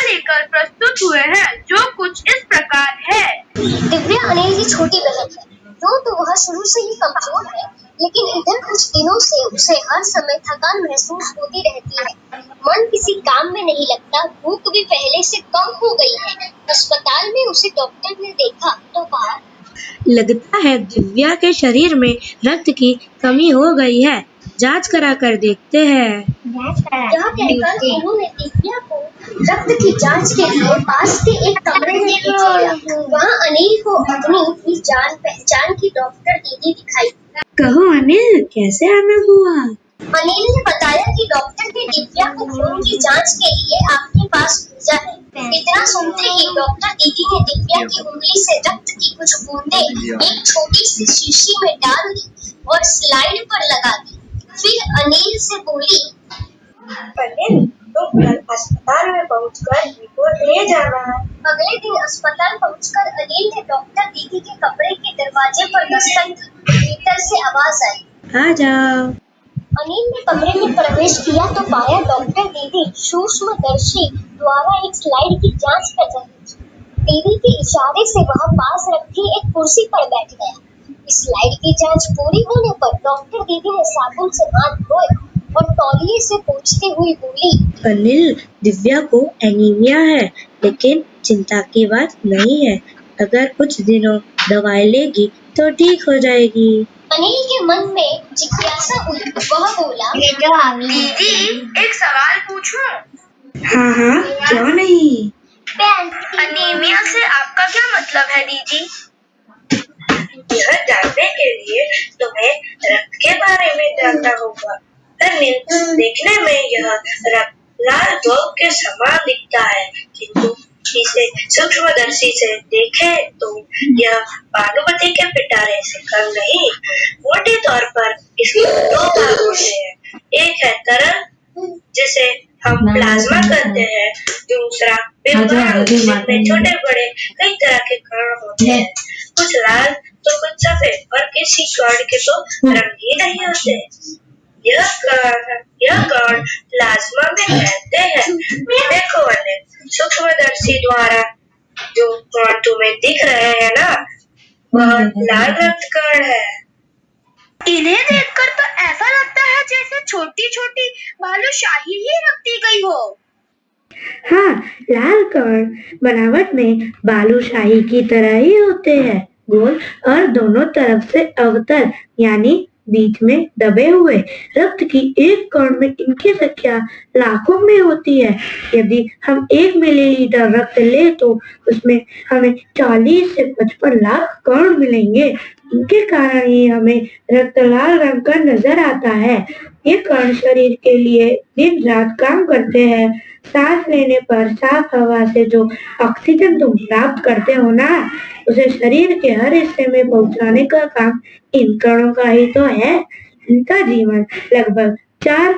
लेकर प्रस्तुत हुए हैं, जो कुछ इस प्रकार है। दिव्या अनिल की छोटी बहन है। तो वह शुरू से ही कमजोर है, लेकिन इधर कुछ दिनों से उसे हर समय थकान महसूस होती रहती है। मन किसी काम में नहीं लगता, भूख भी पहले से कम हो गई है। अस्पताल में उसे डॉक्टर ने देखा तो कहा, लगता है दिव्या के शरीर में रक्त की कमी हो गई है, जांच करा कर देखते हैं। यह कहकर उन्होंने दिव्या को रक्त की जांच के लिए पास के एक कमरे में भेज दिया। वहाँ अनिल को अपनी ही जान पहचान की डॉक्टर दीदी दिखाई। कहो अनिल, कैसे आना हुआ? अनिल ने बताया कि डॉक्टर ने दिव्या को खून की जांच के लिए आपके पास भेजा है। इतना सुनते ही डॉक्टर दीदी ने दिव्या की उंगली से रक्त की कुछ बूंदें एक छोटी सी शीशी में डाल दी और स्लाइड पर लगा दी। फिर अनिल से बोली, अनिल, तुम कल अस्पताल में पहुंचकर रिपोर्ट ले जाना। अगले दिन अस्पताल पहुंचकर अनिल ने डॉक्टर दीदी के कमरे के दरवाजे पर दस्तक दी। भीतर से आवाज आई, आ जाओ। अनिल ने कमरे में प्रवेश किया तो पाया डॉक्टर दीदी सूक्ष्मदर्शी द्वारा एक स्लाइड की जांच कर रही थी। दीदी के इशारे से वह पास रखी एक कुर्सी पर बैठ गया। इस स्लाइड की जांच पूरी होने पर डॉक्टर दीदी ने साबुन से हाथ धोए और तौलिए से पोंछते हुए बोली, अनिल, दिव्या को एनीमिया है, लेकिन चिंता की बात नहीं है। अगर कुछ दिनों दवाई लेगी तो ठीक हो जाएगी। अनिल के मन में जिज्ञासा हुई। वह बोला, दीदी, एक सवाल पूछूं? हाँ, क्यों नहीं। अनीमिया से आपका क्या मतलब है दीदी? यह जानने के लिए तुम्हें रक्त के बारे में जानना होगा। अनिल, देखने में यह रक्त लाल द्रव के समान दिखता है, किंतु इसे सूक्ष्मदर्शी से देखें तो यह बालूमती के पिटारे से कम नहीं। मोटे तौर पर इसके दो भाग होते हैं। एक है तरल, जिसे हम प्लाज्मा कहते हैं। दूसरा विमान, जिसमें छोटे बड़े कई तरह के कण होते हैं, कुछ लाल तो कुछ सफेद, और किसी कण के तो रंग ही नहीं होते। यह कण प्लाज्मा में रहते हैं। देखो अनिल, सूक्ष्मदर्शी द्वारा जो कण तुम्हें दिख रहे हैं ना, वह लाल रक्त कण है। इन्हें देखकर तो ऐसा लगता है जैसे छोटी छोटी बालूशाही ही रखती गई हो। हाँ, लाल कण बनावट में बालूशाही की तरह ही होते हैं, गोल और दोनों तरफ से अवतल यानी बीच में दबे हुए। रक्त की एक कण में इनकी संख्या लाखों में होती है। यदि हम 1 मिलीलीटर रक्त ले तो उसमें हमें 40 से 55 लाख कण मिलेंगे। इनके कारण ही हमें रक्त लाल रंग का नजर आता है। ये कण शरीर के लिए दिन रात काम करते हैं। सांस लेने पर साफ हवा से जो ऑक्सीजन तुम प्राप्त करते हो ना, उसे शरीर के हर हिस्से में पहुंचाने का काम इन कणों का ही तो है। इनका जीवन लगभग 4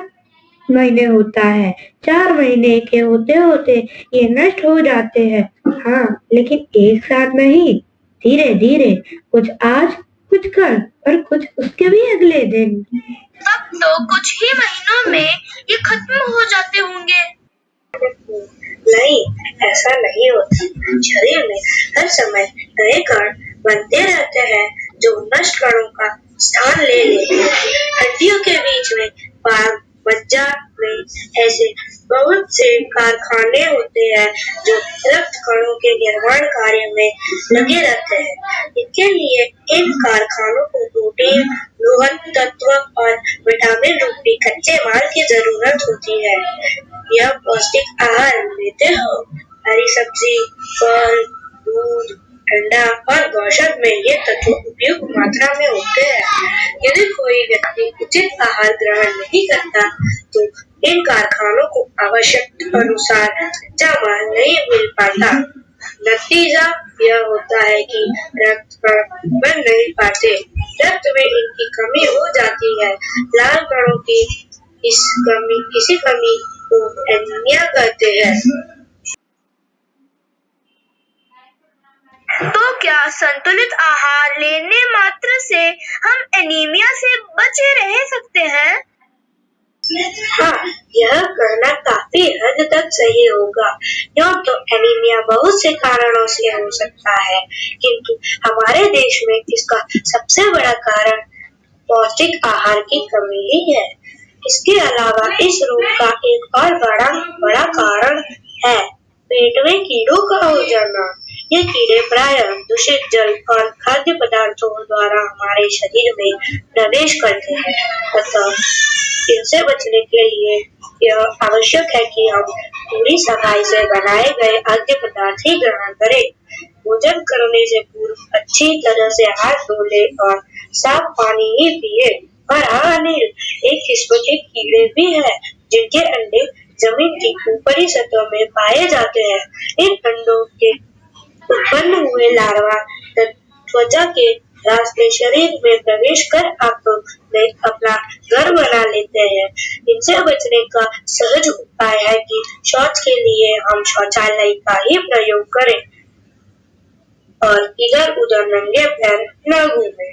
महीने होता है। 4 महीने के होते होते ये नष्ट हो जाते हैं। हाँ, लेकिन एक साथ नहीं, धीरे धीरे, कुछ आज, कुछ कल और कुछ उसके भी अगले दिन। तब तो कुछ ही महीनों में ये खत्म हो जाते होंगे। नहीं, ऐसा नहीं होता। शरीर में हर समय नए कण बनते रहते हैं जो नष्ट कणों का स्थान ले लेते हैं। हड्डियों के बीच में पार मज्जा में ऐसे बहुत से कारखाने होते हैं जो रक्त कणों के निर्माण कार्य में लगे रहते हैं। इसके लिए इन कारखानों को प्रोटीन, लोह तत्व और विटामिन रूपी कच्चे माल की जरूरत होती है। यह पौष्टिक आहार लेते हो? हरी सब्जी, फल, दूध, अंडा और औषध में ये तत्व उपयुक्त मात्रा में होते हैं। यदि कोई व्यक्ति उचित आहार ग्रहण नहीं करता तो इन कारखानों को आवश्यकता अनुसार कच्चा माल नहीं मिल पाता। नतीजा यह होता है कि रक्त कण बन नहीं पाते, रक्त में इनकी कमी हो जाती है। लाल कणों की इसी कमी को एनीमिया कहते हैं। तो क्या संतुलित आहार लेने मात्र से हम एनीमिया से बचे रह सकते हैं? हाँ, यह कहना काफी हद तक सही होगा। यूँ तो एनीमिया बहुत से कारणों से हो सकता है, किंतु हमारे देश में इसका सबसे बड़ा कारण पौष्टिक आहार की कमी ही है। इसके अलावा इस रोग का एक और बड़ा कारण है पेट में कीड़ों का हो जाना। ये कीड़े प्रायः दूषित जल और खाद्य पदार्थों द्वारा हमारे शरीर में प्रवेश करते हैं, अतः इनसे बचने के लिए यह आवश्यक है कि हम पूरी सफाई से बनाए गए खाद्य पदार्थ ही ग्रहण करें। भोजन करने से पूर्व अच्छी तरह से हाथ धो ले और साफ पानी ही पिए। और हाँ अनिल, एक किस्म के कीड़े भी हैं जिनके अंडे जमीन की ऊपरी सतह में पाए जाते हैं। इन अंडों के उत्पन्न हुए लार्वा त्वचा के रास्ते शरीर में प्रवेश कर आंतों में अपना घर बना लेते हैं। इनसे बचने का सहज उपाय है कि शौच के लिए हम शौचालय का ही प्रयोग करें और इधर उधर नंगे पैर न घूमें।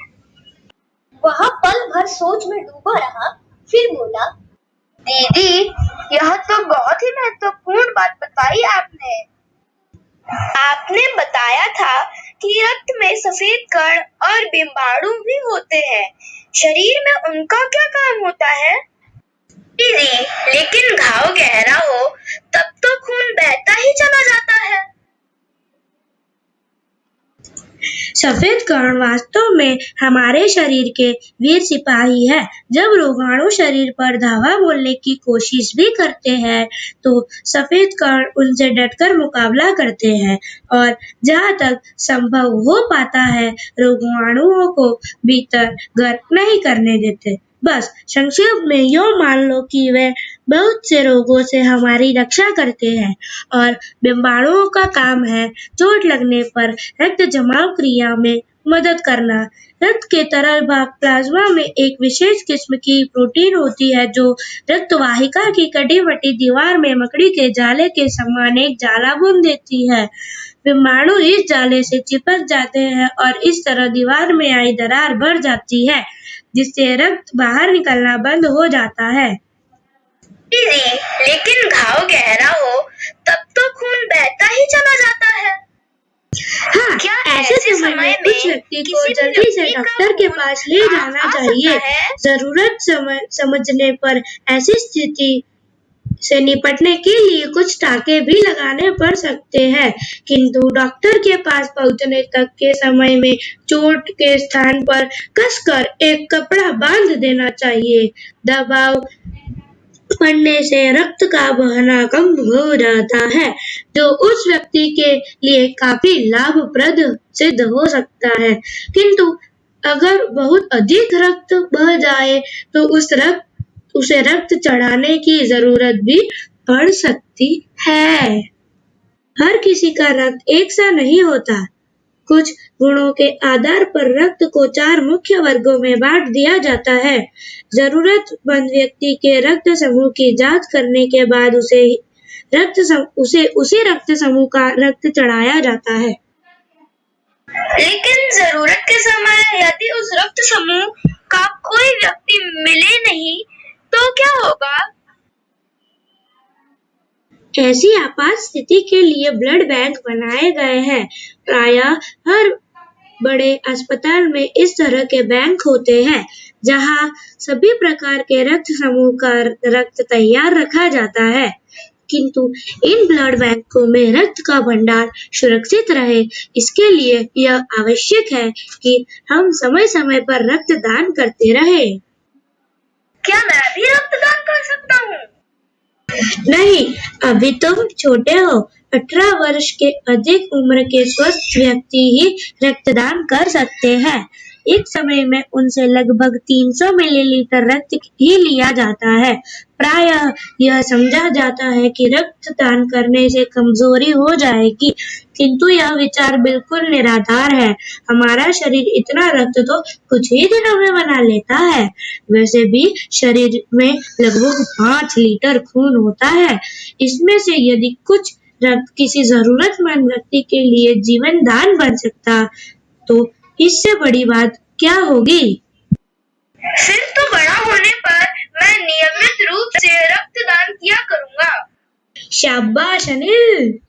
वह पल भर सोच में डूबा रहा, फिर बोला, दीदी, यह तो बहुत ही महत्वपूर्ण बात बताई आपने। आपने बताया था कि रक्त में सफेद कण और डिम्बाणु भी होते हैं। शरीर में उनका क्या काम होता है? दीदी, लेकिन घाव गहरा हो तब तो खून बहता ही चला जाता है। सफेद कण वास्तव में हमारे शरीर के वीर सिपाही है। जब रोगाणु शरीर पर धावा बोलने की कोशिश भी करते हैं, तो सफेद कण उनसे डटकर मुकाबला करते हैं और जहाँ तक संभव हो पाता है, रोगाणुओं को भीतर घर नहीं करने देते। बस संक्षेप में यूँ मान लो कि वे बहुत से रोगों से हमारी रक्षा करते हैं और डिम्बाणुओं का काम है चोट लगने पर रक्त जमाव क्रिया में मदद करना। रक्त के तरल भाग प्लाज्मा में एक विशेष किस्म की प्रोटीन होती है जो रक्त वाहिका की कटी-फटी दीवार में मकड़ी के जाले के समान एक जाला बुन देती है। डिम्बाणु इस जाले से चिपक जाते हैं और इस तरह दीवार में आई दरार भर जाती है, जिससे रक्त बाहर निकलना बंद हो जाता है। दीदी, लेकिन घाव गहरा हो तब तो खून बहता ही चला जाता है। हाँ, क्या ऐसे समय में कुछ व्यक्ति को जल्दी से डॉक्टर के पास ले जाना चाहिए। जरूरत समझने पर ऐसी स्थिति से निपटने के लिए कुछ टाँके भी लगाने पड़ सकते हैं, किंतु डॉक्टर के पास पहुंचने तक के समय में चोट के स्थान पर कसकर एक कपड़ा बांध देना चाहिए। दबाव पड़ने से रक्त का बहना कम हो जाता है, जो उस व्यक्ति के लिए काफी लाभप्रद सिद्ध हो सकता है। किंतु अगर बहुत अधिक रक्त बह जाए तो उसे रक्त चढ़ाने की जरूरत भी पड़ सकती है। हर किसी का रक्त एक सा नहीं होता। कुछ गुणों के आधार पर रक्त को 4 मुख्य वर्गों में बांट दिया जाता है। जरूरतमंद व्यक्ति के रक्त समूह की जांच करने के बाद उसे उसी रक्त समूह का रक्त चढ़ाया जाता है। लेकिन जरूरत के समय यदि उस रक्त समूह का कोई व्यक्ति मिले नहीं तो क्या होगा? ऐसी आपात स्थिति के लिए ब्लड बैंक बनाए गए हैं। प्रायः हर बड़े अस्पताल में इस तरह के बैंक होते हैं, जहां सभी प्रकार के रक्त समूह का रक्त तैयार रखा जाता है। किंतु इन ब्लड बैंकों में रक्त का भंडार सुरक्षित रहे, इसके लिए यह आवश्यक है कि हम समय-समय पर रक्तदान करते रहें। क्या मैं भी रक्तदान कर सकता हूँ? नहीं, अभी तुम छोटे हो। 18 वर्ष के अधिक उम्र के स्वस्थ व्यक्ति ही रक्तदान कर सकते हैं। एक समय में उनसे लगभग 300 मिलीलीटर रक्त ही लिया जाता है। प्रायः यह समझा जाता है कि रक्तदान करने से कमजोरी हो जाएगी, किंतु यह विचार बिल्कुल निराधार है। हमारा शरीर इतना रक्त तो कुछ ही दिनों में बना लेता है। वैसे भी शरीर में लगभग 5 लीटर खून होता है। इसमें से यदि कुछ रक्त किसी जरूरतमंद व्यक्ति के लिए जीवन दान बन सकता, तो इससे बड़ी बात क्या होगी? फिर तो बड़ा होने पर मैं नियमित रूप शाबाश अनिल।